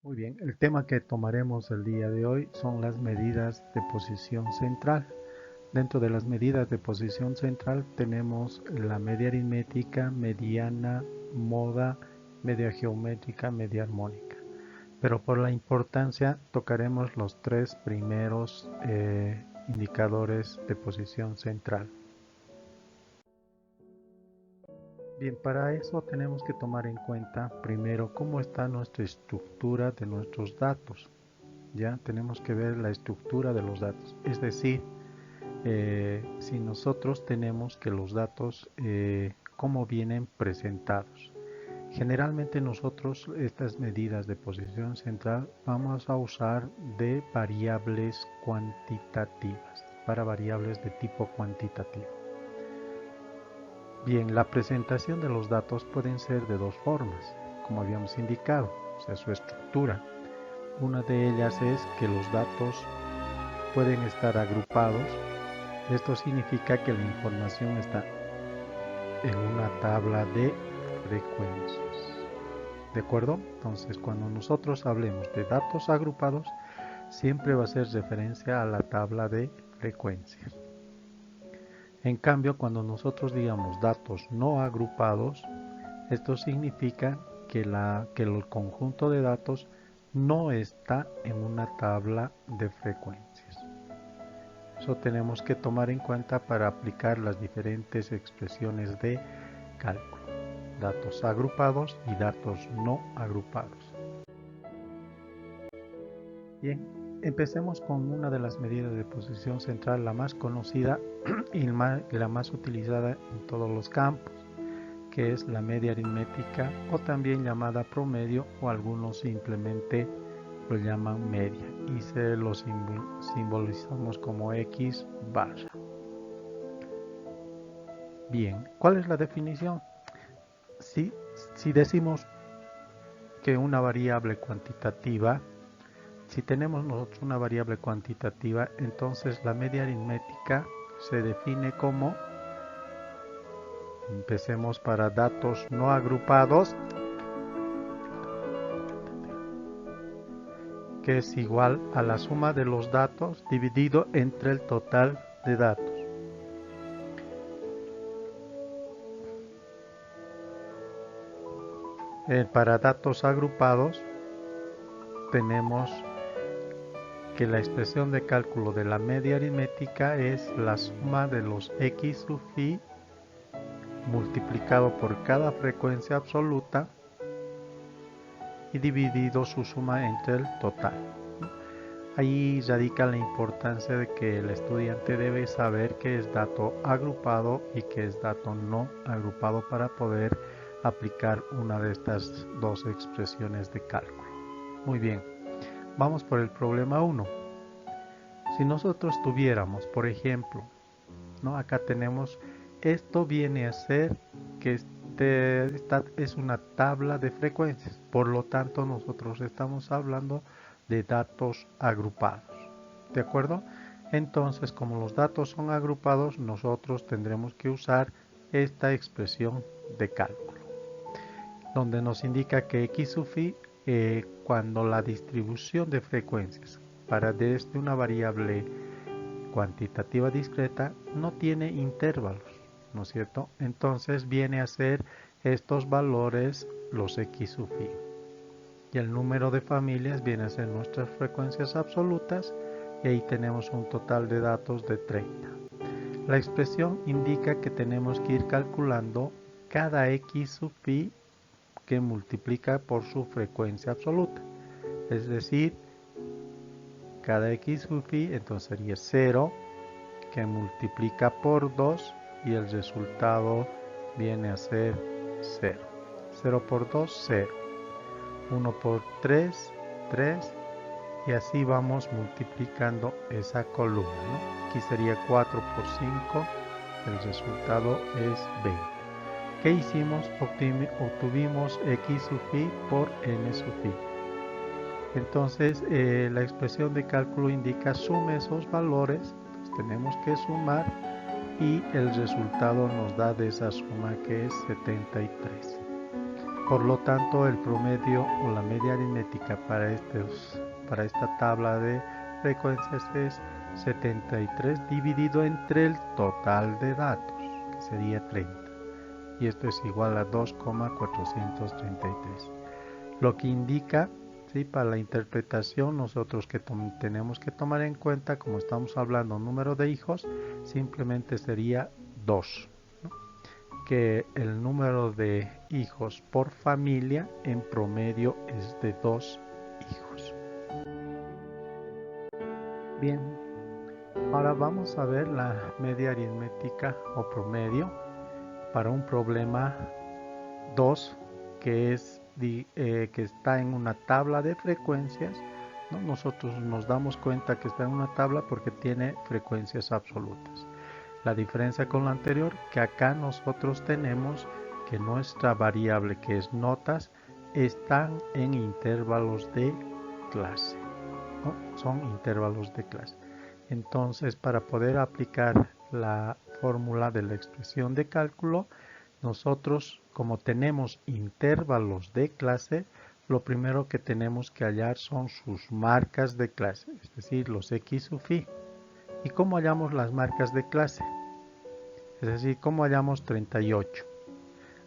Muy bien, el tema que tomaremos el día de hoy son las medidas de posición central. Dentro de las medidas de posición central tenemos la media aritmética, mediana, moda, media geométrica, media armónica. Pero por la importancia tocaremos los tres primeros indicadores de posición central. Bien, para eso tenemos que tomar en cuenta primero cómo está nuestra estructura de nuestros datos. Ya tenemos que ver la estructura de los datos, es decir, si nosotros tenemos que los datos cómo vienen presentados. Generalmente nosotros estas medidas de posición central vamos a usar de variables cuantitativas, para variables de tipo cuantitativo. Bien, la presentación de los datos pueden ser de dos formas, como habíamos indicado, o sea, su estructura. Una de ellas es que los datos pueden estar agrupados. Esto significa que la información está en una tabla de frecuencias. ¿De acuerdo? Entonces, cuando nosotros hablemos de datos agrupados, siempre va a ser referencia a la tabla de frecuencias. En cambio, cuando nosotros digamos datos no agrupados, esto significa que el conjunto de datos no está en una tabla de frecuencias. Eso tenemos que tomar en cuenta para aplicar las diferentes expresiones de cálculo. Datos agrupados y datos no agrupados. Bien, empecemos con una de las medidas de posición central, la más conocida y la más utilizada en todos los campos, que es la media aritmética o también llamada promedio, o algunos simplemente lo llaman media y se lo simbolizamos como X barra. Bien, ¿cuál es la definición? Si, si decimos que una variable cuantitativa, si tenemos nosotros una variable cuantitativa, entonces la media aritmética se define como, empecemos para datos no agrupados, que es igual a la suma de los datos dividido entre el total de datos. Para datos agrupados tenemos que la expresión de cálculo de la media aritmética es la suma de los x sub i multiplicado por cada frecuencia absoluta y dividido su suma entre el total. Ahí radica la importancia de que el estudiante debe saber qué es dato agrupado y qué es dato no agrupado para poder aplicar una de estas dos expresiones de cálculo. Muy bien, vamos por el problema 1. Si nosotros tuviéramos, por ejemplo, ¿no? Acá tenemos, esto viene a ser que esta es una tabla de frecuencias, por lo tanto nosotros estamos hablando de datos agrupados, ¿de acuerdo? Entonces, como los datos son agrupados, nosotros tendremos que usar esta expresión de cálculo, donde nos indica que x sub i, cuando la distribución de frecuencias para desde una variable cuantitativa discreta no tiene intervalos, ¿no es cierto? Entonces viene a ser estos valores los x sub i. Y el número de familias viene a ser nuestras frecuencias absolutas, y ahí tenemos un total de datos de 30. La expresión indica que tenemos que ir calculando cada x sub i que multiplica por su frecuencia absoluta. Es decir, cada x sub i entonces sería 0, que multiplica por 2 y el resultado viene a ser 0. 0 por 2, 0. 1 por 3, 3. Y así vamos multiplicando esa columna, ¿no? Aquí sería 4 por 5, el resultado es 20. ¿Qué hicimos? Obtuvimos x sub i por n sub i. Entonces la expresión de cálculo indica sume esos valores, entonces tenemos que sumar y el resultado nos da de esa suma que es 73. Por lo tanto, el promedio o la media aritmética para esta tabla de frecuencias es 73 dividido entre el total de datos, que sería 30. Y esto es igual a 2,433. Lo que indica, ¿sí? Para la interpretación, nosotros que tenemos que tomar en cuenta, como estamos hablando número de hijos, simplemente sería 2. Que el número de hijos por familia en promedio es de 2 hijos. Bien, ahora vamos a ver la media aritmética o promedio para un problema 2 que está en una tabla de frecuencias, ¿no? Nosotros nos damos cuenta que está en una tabla porque tiene frecuencias absolutas. La diferencia con la anterior, que acá nosotros tenemos que nuestra variable, que es notas, están en intervalos de clase, ¿no? Son intervalos de clase. Entonces, para poder aplicar la fórmula de la expresión de cálculo, nosotros, como tenemos intervalos de clase, lo primero que tenemos que hallar son sus marcas de clase, es decir, los x sub i. ¿Y cómo hallamos las marcas de clase? Es decir, ¿cómo hallamos 38?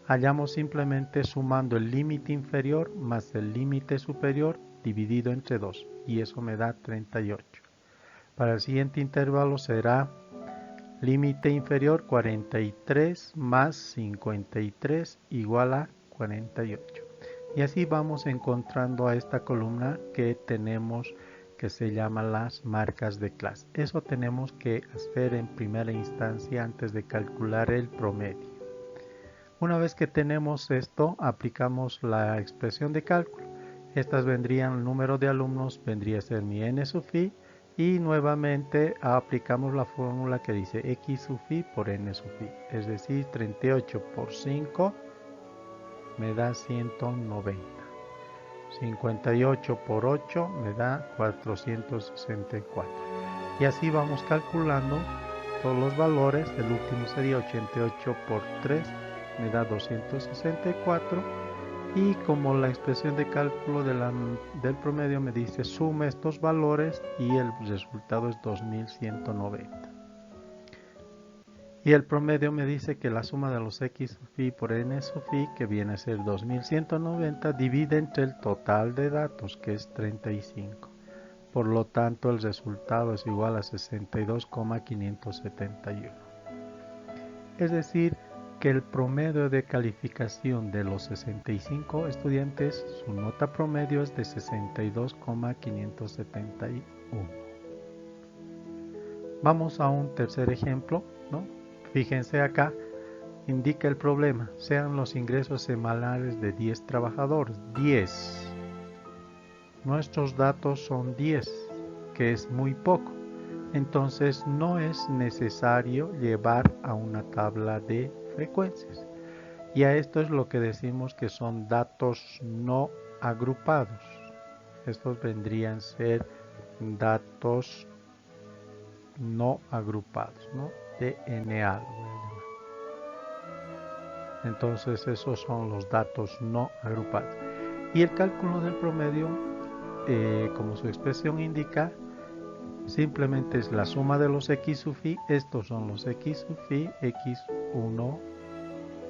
Hallamos simplemente sumando el límite inferior más el límite superior dividido entre 2, y eso me da 38. Para el siguiente intervalo será límite inferior 43 más 53 igual a 48. Y así vamos encontrando a esta columna que tenemos, que se llama las marcas de clase. Eso tenemos que hacer en primera instancia antes de calcular el promedio. Una vez que tenemos esto, aplicamos la expresión de cálculo. Estas vendrían, el número de alumnos vendría a ser mi n sub i, y nuevamente aplicamos la fórmula que dice x sub i por n sub i, es decir, 38 por 5 me da 190. 58 por 8 me da 464. Y así vamos calculando todos los valores. El último sería 88 por 3 me da 264. Y como la expresión de cálculo del promedio me dice suma estos valores, y el resultado es 2190. Y el promedio me dice que la suma de los x sub i por n sub i, que viene a ser 2190, divide entre el total de datos, que es 35. Por lo tanto, el resultado es igual a 62,571. Es decir, que el promedio de calificación de los 65 estudiantes, su nota promedio es de 62,571. Vamos a un tercer ejemplo, ¿no? Fíjense acá, indica el problema, sean los ingresos semanales de 10 trabajadores, 10. Nuestros datos son 10, que es muy poco. Entonces no es necesario llevar a una tabla de frecuencias. Y a esto es lo que decimos que son datos no agrupados. Estos vendrían a ser datos no agrupados, ¿no? DNA. Entonces esos son los datos no agrupados. Y el cálculo del promedio, como su expresión indica, simplemente es la suma de los x sub i. Estos son los x sub i, x1,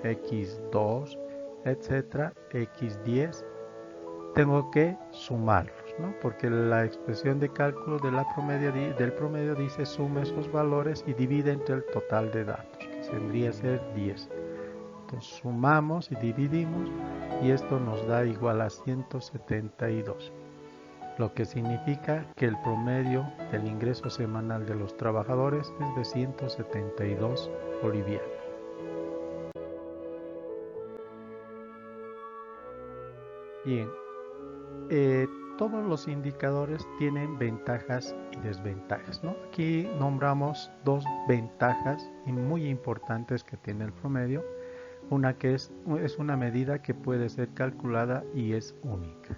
x2, etcétera, x10. Tengo que sumarlos, ¿no? Porque la expresión de cálculo del promedio dice suma esos valores y divide entre el total de datos, que vendría a ser 10. Entonces sumamos y dividimos, y esto nos da igual a 172. Lo que significa que el promedio del ingreso semanal de los trabajadores es de 172 bolivianos. Bien, todos los indicadores tienen ventajas y desventajas, ¿no? Aquí nombramos dos ventajas muy importantes que tiene el promedio. Una que es una medida que puede ser calculada y es única.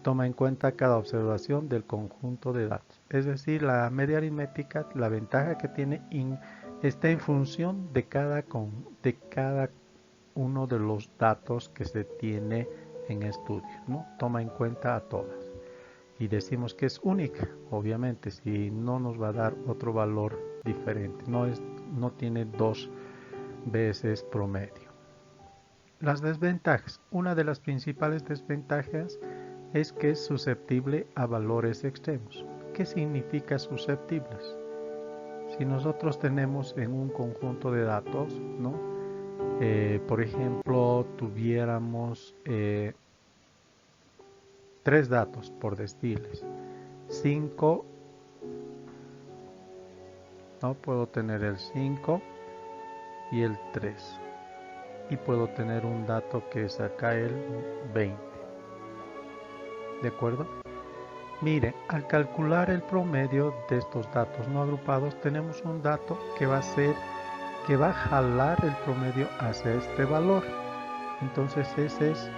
Toma en cuenta cada observación del conjunto de datos. Es decir, la media aritmética, la ventaja que tiene está en función de cada uno de los datos que se tiene en estudio, ¿no? Toma en cuenta a todas. Y decimos que es única, obviamente, si no nos va a dar otro valor diferente, no tiene 2 veces promedio. Las desventajas. Una de las principales desventajas es que es susceptible a valores extremos. ¿Qué significa susceptibles? Si nosotros tenemos en un conjunto de datos, ¿no? Por ejemplo, tuviéramos 3 datos, por decirles. 5, ¿no? Puedo tener el 5 y el 3. Y puedo tener un dato que es acá el 20. ¿De acuerdo? Mire, al calcular el promedio de estos datos no agrupados, tenemos un dato que va a jalar el promedio hacia este valor. Entonces ese es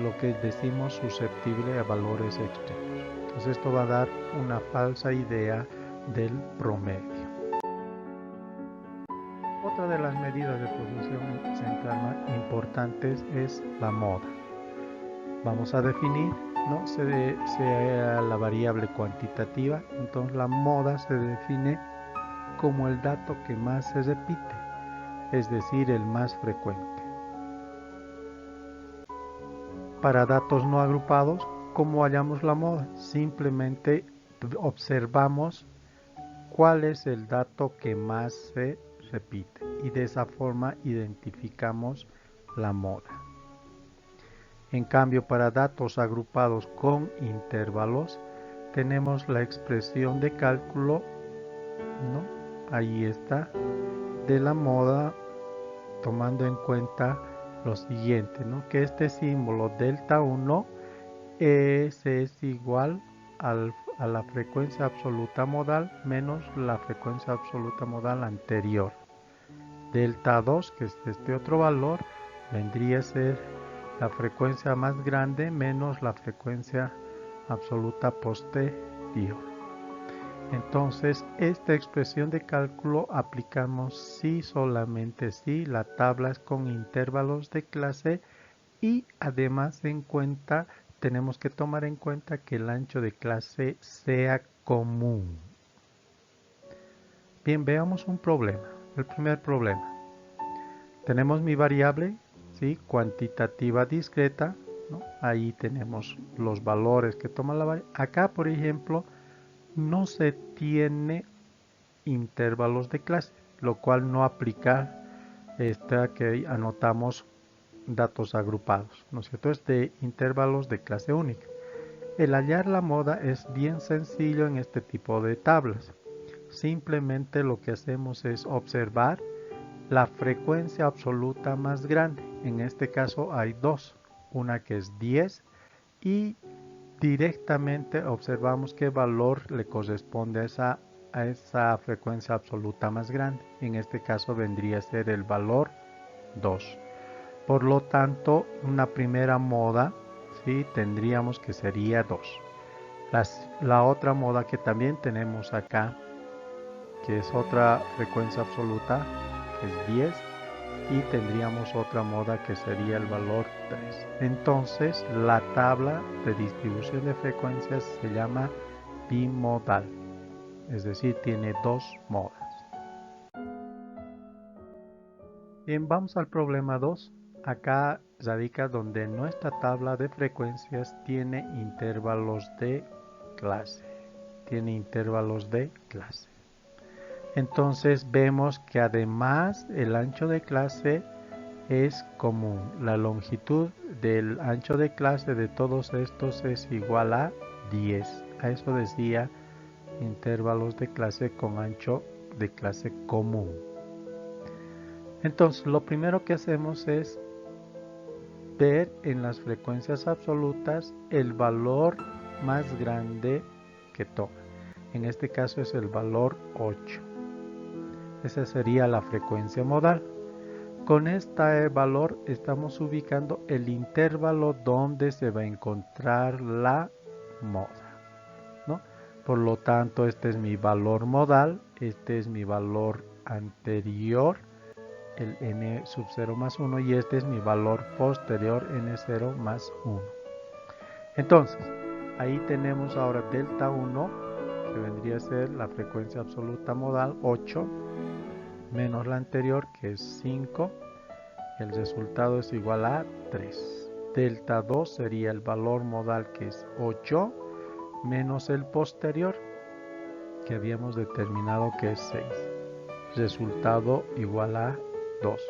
lo que decimos susceptible a valores extremos. Entonces esto va a dar una falsa idea del promedio. Otra de las medidas de posición central más importantes es la moda. Vamos a definir, ¿no? sea la variable cuantitativa, entonces la moda se define como el dato que más se repite, es decir, el más frecuente. Para datos no agrupados, ¿cómo hallamos la moda? Simplemente observamos cuál es el dato que más se repite y de esa forma identificamos la moda. En cambio, para datos agrupados con intervalos, tenemos la expresión de cálculo, ¿no? Ahí está, de la moda, tomando en cuenta lo siguiente, ¿no? Que este símbolo delta 1 es igual a la frecuencia absoluta modal menos la frecuencia absoluta modal anterior. Delta 2, que es este otro valor, vendría a ser la frecuencia más grande menos la frecuencia absoluta posterior. Entonces, esta expresión de cálculo aplicamos si solamente si la tabla es con intervalos de clase y además tenemos que tomar en cuenta que el ancho de clase sea común. Bien, veamos un problema. El primer problema. Tenemos mi variable, ¿sí? Cuantitativa discreta, ¿no? Ahí tenemos los valores que toma la variable. Acá, por ejemplo, no se tiene intervalos de clase, lo cual no aplica esta que anotamos datos agrupados, ¿no es cierto? Es de intervalos de clase única. El hallar la moda es bien sencillo en este tipo de tablas. Simplemente lo que hacemos es observar la frecuencia absoluta más grande. En este caso hay dos, una que es 10 y directamente observamos qué valor le corresponde a esa frecuencia absoluta más grande. En este caso vendría a ser el valor 2. Por lo tanto, una primera moda, ¿sí? Tendríamos que sería 2. La otra moda que también tenemos acá, que es otra frecuencia absoluta, que es 10, y tendríamos otra moda que sería el valor 3. Entonces, la tabla de distribución de frecuencias se llama bimodal, es decir, tiene dos modas. Bien, vamos al problema 2. Acá radica donde nuestra tabla de frecuencias tiene intervalos de clase. Entonces vemos que además el ancho de clase es común. La longitud del ancho de clase de todos estos es igual a 10. A eso decía intervalos de clase con ancho de clase común. Entonces lo primero que hacemos es ver en las frecuencias absolutas el valor más grande que toma. En este caso es el valor 8. Esa sería la frecuencia modal. Con este valor estamos ubicando el intervalo donde se va a encontrar la moda, ¿no? Por lo tanto, este es mi valor modal, este es mi valor anterior el n sub 0 más 1 y este es mi valor posterior n0 más 1. Entonces, ahí tenemos ahora delta 1, que vendría a ser la frecuencia absoluta modal 8, menos la anterior que es 5, el resultado es igual a 3. Delta 2 sería el valor modal que es 8, menos el posterior que habíamos determinado que es 6. Resultado igual a 2.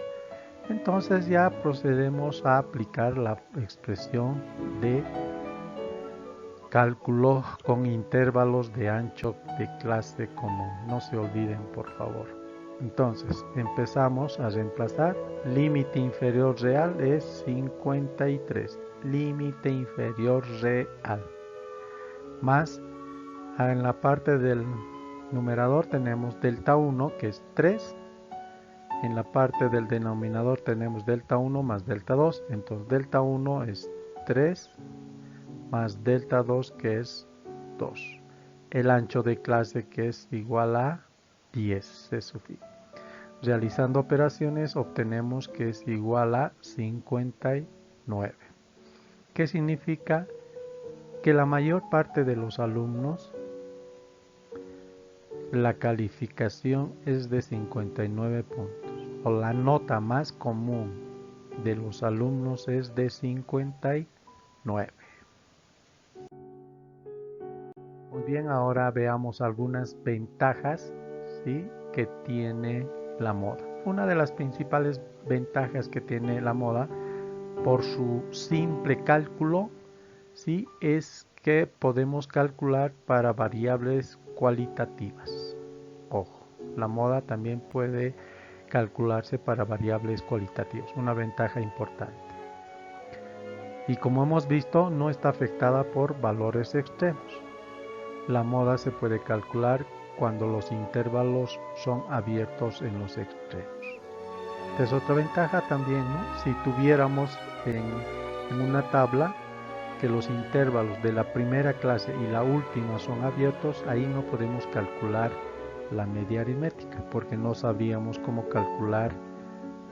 Entonces ya procedemos a aplicar la expresión de cálculo con intervalos de ancho de clase común. No se olviden, por favor. Entonces empezamos a reemplazar. Límite inferior real es 53. Límite inferior real. Más en la parte del numerador tenemos delta 1 que es 3. En la parte del denominador tenemos delta 1 más delta 2. Entonces delta 1 es 3 más delta 2 que es 2. El ancho de clase que es igual a 10 se sufijo. Realizando operaciones obtenemos que es igual a 59. ¿Qué significa? Que la mayor parte de los alumnos la calificación es de 59 puntos, o la nota más común de los alumnos es de 59. Muy bien, ahora veamos algunas ventajas, ¿sí?, que tiene la moda. Una de las principales ventajas que tiene la moda, por su simple cálculo, ¿sí?, es que podemos calcular para variables cualitativas. Ojo, la moda también puede calcularse para variables cualitativas, una ventaja importante. Y como hemos visto, no está afectada por valores extremos. La moda se puede calcular cuando los intervalos son abiertos en los extremos. Es otra ventaja también, ¿no? Si tuviéramos en una tabla que los intervalos de la primera clase y la última son abiertos, ahí no podemos calcular la media aritmética porque no sabríamos cómo calcular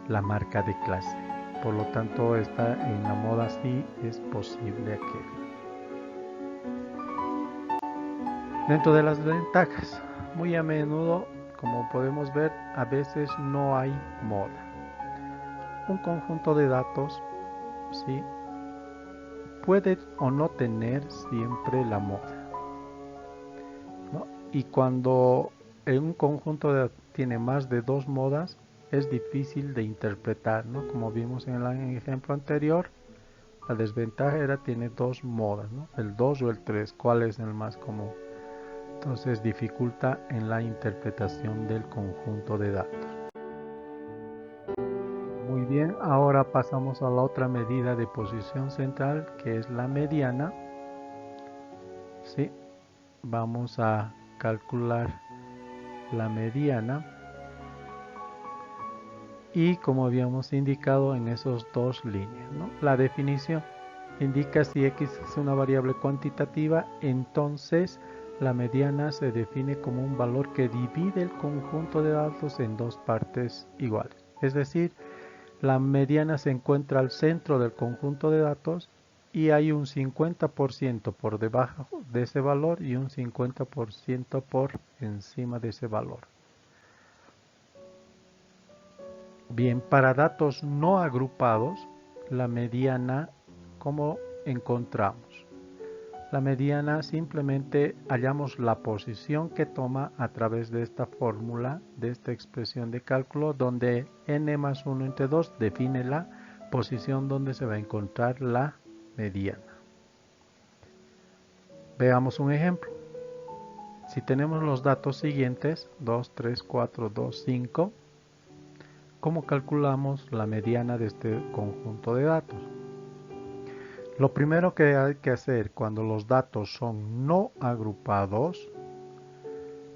la marca de clase. Por lo tanto, esta en la moda sí es posible aquí. Dentro de las ventajas, muy a menudo, como podemos ver, a veces no hay moda. Un conjunto de datos, ¿sí?, puede o no tener siempre la moda, ¿no? Y cuando en un conjunto tiene más de dos modas, es difícil de interpretar, ¿no? Como vimos en el ejemplo anterior, la desventaja era tiene dos modas, ¿no? El 2 o el 3, ¿cuál es el más común? Entonces dificulta en la interpretación del conjunto de datos. Muy bien, ahora pasamos a la otra medida de posición central, que es la mediana. Sí, vamos a calcular la mediana. Y como habíamos indicado en esos dos líneas, ¿no? La definición indica si x es una variable cuantitativa, entonces la mediana se define como un valor que divide el conjunto de datos en dos partes iguales. Es decir, la mediana se encuentra al centro del conjunto de datos y hay un 50% por debajo de ese valor y un 50% por encima de ese valor. Bien, para datos no agrupados, la mediana, ¿cómo encontramos? La mediana simplemente hallamos la posición que toma a través de esta fórmula, de esta expresión de cálculo, donde n más 1 entre 2 define la posición donde se va a encontrar la mediana. Veamos un ejemplo. Si tenemos los datos siguientes, 2, 3, 4, 2, 5, ¿cómo calculamos la mediana de este conjunto de datos? Lo primero que hay que hacer cuando los datos son no agrupados,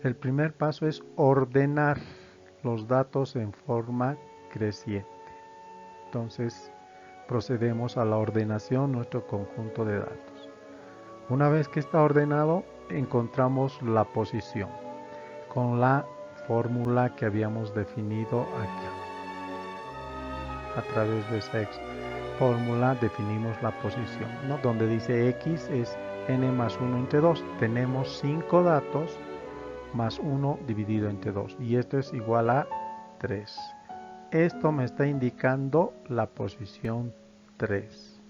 el primer paso es ordenar los datos en forma creciente. Entonces procedemos a la ordenación de nuestro conjunto de datos. Una vez que está ordenado, encontramos la posición con la fórmula que habíamos definido acá. A través de esa fórmula definimos la posición, ¿no? Donde dice x es n más 1 entre 2. Tenemos 5 datos más 1 dividido entre 2. Y esto es igual a 3. Esto me está indicando la posición 3.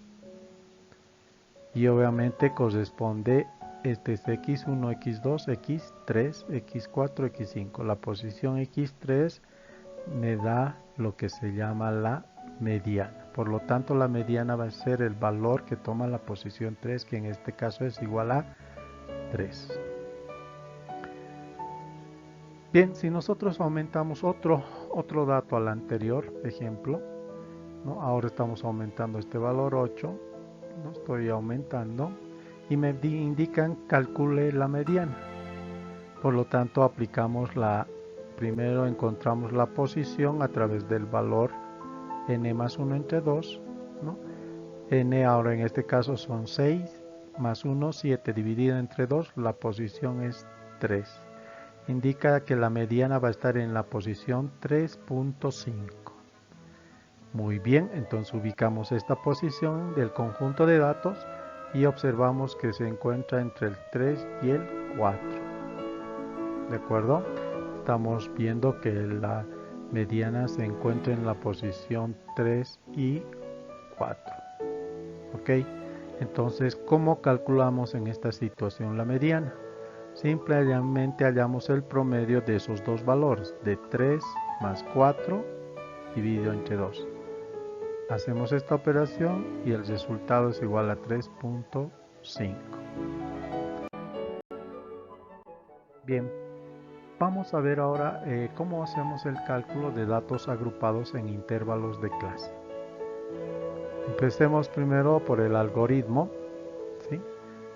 Y obviamente corresponde, este es x1, x2, x3, x4, x5. La posición x3 me da lo que se llama la mediana. Por lo tanto, la mediana va a ser el valor que toma la posición 3, que en este caso es igual a 3. Bien, si nosotros aumentamos otro dato al anterior ejemplo, ¿no? Ahora estamos aumentando este valor 8, ¿no? Estoy aumentando y me indican calcule la mediana. Por lo tanto, aplicamos primero encontramos la posición a través del valor n más 1 entre 2, ¿no? N ahora en este caso son 6 más 1, 7 dividido entre 2, la posición es 3. Indica que la mediana va a estar en la posición 3.5. Muy bien, entonces ubicamos esta posición del conjunto de datos y observamos que se encuentra entre el 3 y el 4. ¿De acuerdo? Estamos viendo que la mediana se encuentra en la posición 3 y 4. ¿Ok? Entonces, ¿cómo calculamos en esta situación la mediana? Simplemente hallamos el promedio de esos dos valores, de 3 más 4 dividido entre 2. Hacemos esta operación y el resultado es igual a 3.5. Bien, vamos a ver ahora cómo hacemos el cálculo de datos agrupados en intervalos de clase. Empecemos primero por el algoritmo, ¿sí?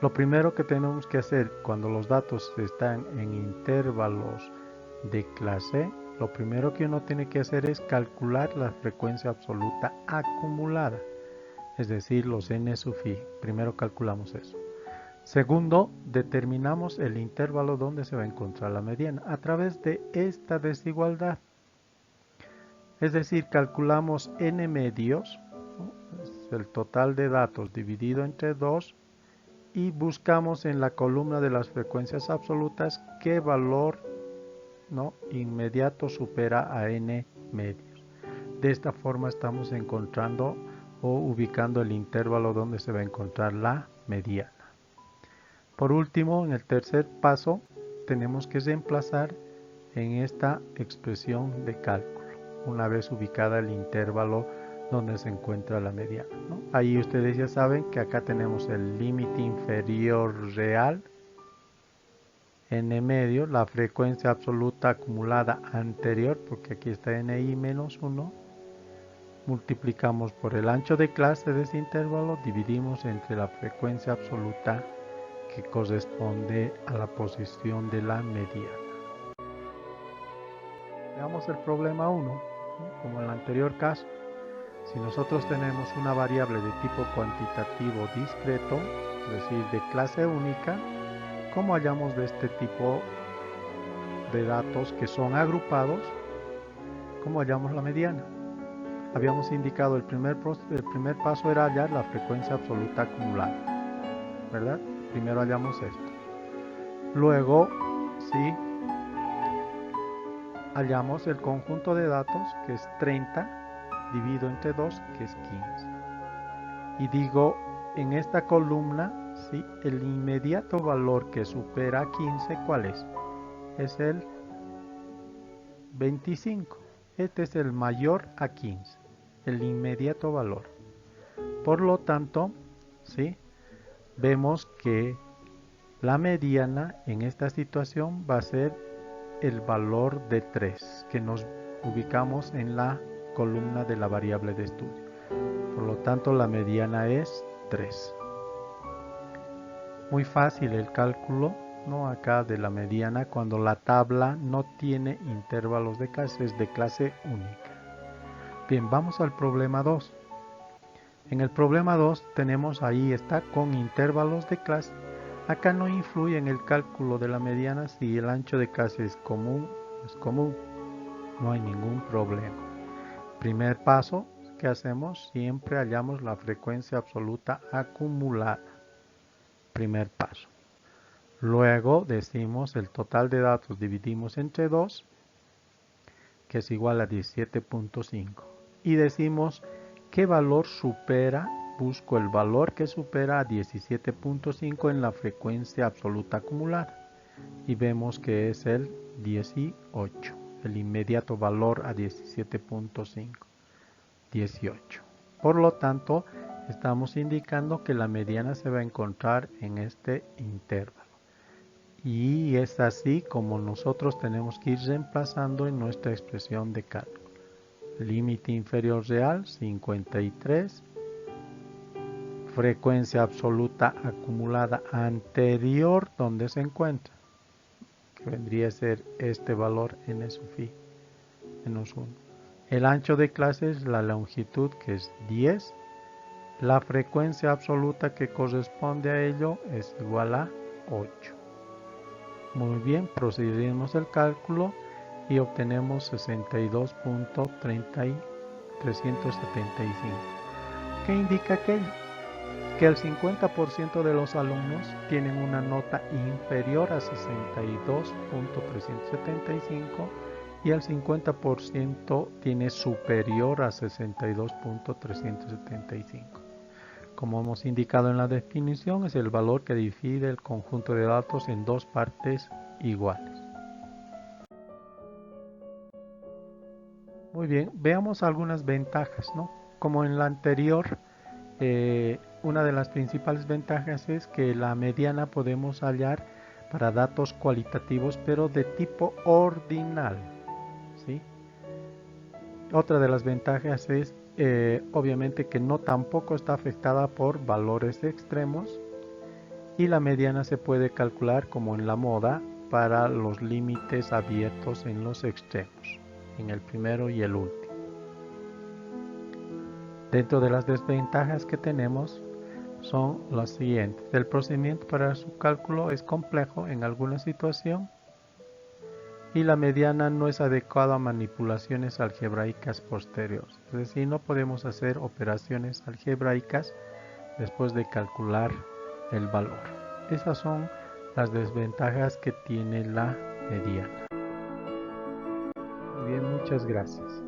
Lo primero que tenemos que hacer cuando los datos están en intervalos de clase, lo primero que uno tiene que hacer es calcular la frecuencia absoluta acumulada, es decir, los n sub i. Primero calculamos eso. Segundo, determinamos el intervalo donde se va a encontrar la mediana a través de esta desigualdad. Es decir, calculamos n medios, ¿no? Es el total de datos dividido entre 2, y buscamos en la columna de las frecuencias absolutas qué valor, ¿no?, inmediato supera a n medios. De esta forma estamos encontrando o ubicando el intervalo donde se va a encontrar la mediana. Por último, en el tercer paso, tenemos que reemplazar en esta expresión de cálculo, una vez ubicada el intervalo donde se encuentra la mediana, ¿no? Ahí ustedes ya saben que acá tenemos el límite inferior real, n medio, la frecuencia absoluta acumulada anterior, porque aquí está ni menos 1, multiplicamos por el ancho de clase de ese intervalo, dividimos entre la frecuencia absoluta que corresponde a la posición de la mediana. Veamos el problema 1, ¿no? Como en el anterior caso. Si nosotros tenemos una variable de tipo cuantitativo discreto, es decir, de clase única, ¿cómo hallamos de este tipo de datos que son agrupados? ¿Cómo hallamos la mediana? Habíamos indicado el primer paso era hallar la frecuencia absoluta acumulada, ¿verdad? Primero hallamos esto. Luego, sí, hallamos el conjunto de datos, que es 30, dividido entre 2, que es 15. Y digo, en esta columna, ¿sí?, el inmediato valor que supera 15, ¿cuál es? Es el 25. Este es el mayor a 15, el inmediato valor. Por lo tanto, ¿sí?, vemos que la mediana en esta situación va a ser el valor de 3, que nos ubicamos en la columna de la variable de estudio. Por lo tanto, la mediana es 3. Muy fácil el cálculo, ¿no?, acá de la mediana cuando la tabla no tiene intervalos de clase, es de clase única. Bien, vamos al problema 2. En el problema 2 tenemos, ahí está, con intervalos de clase. Acá no influye en el cálculo de la mediana si el ancho de clase es común, no hay ningún problema. Primer paso, ¿qué hacemos? Siempre hallamos la frecuencia absoluta acumulada. Primer paso. Luego decimos el total de datos dividimos entre 2, que es igual a 17.5. Y decimos qué valor supera, busco el valor que supera a 17.5 en la frecuencia absoluta acumulada. Y vemos que es el 18, el inmediato valor a 17.5, 18. Por lo tanto, estamos indicando que la mediana se va a encontrar en este intervalo. Y es así como nosotros tenemos que ir reemplazando en nuestra expresión de cálculo. Límite inferior real, 53. Frecuencia absoluta acumulada anterior, donde se encuentra, que vendría a ser este valor n sub i menos 1. El ancho de clase es la longitud, que es 10. La frecuencia absoluta que corresponde a ello es igual a 8. Muy bien, procedemos el cálculo y obtenemos 62.375. ¿Qué indica aquello? Que el 50% de los alumnos tienen una nota inferior a 62.375 y el 50% tiene superior a 62.375. Como hemos indicado en la definición, es el valor que divide el conjunto de datos en dos partes iguales. Muy bien, veamos algunas ventajas, ¿no? Como en la anterior, una de las principales ventajas es que la mediana podemos hallar para datos cualitativos, pero de tipo ordinal, ¿sí? Otra de las ventajas es obviamente que no tampoco está afectada por valores extremos y la mediana se puede calcular como en la moda para los límites abiertos en los extremos, en el primero y el último. Dentro de las desventajas que tenemos son las siguientes. El procedimiento para su cálculo es complejo en alguna situación y la mediana no es adecuada a manipulaciones algebraicas posteriores. Es decir, no podemos hacer operaciones algebraicas después de calcular el valor. Esas son las desventajas que tiene la mediana. Muy bien, muchas gracias.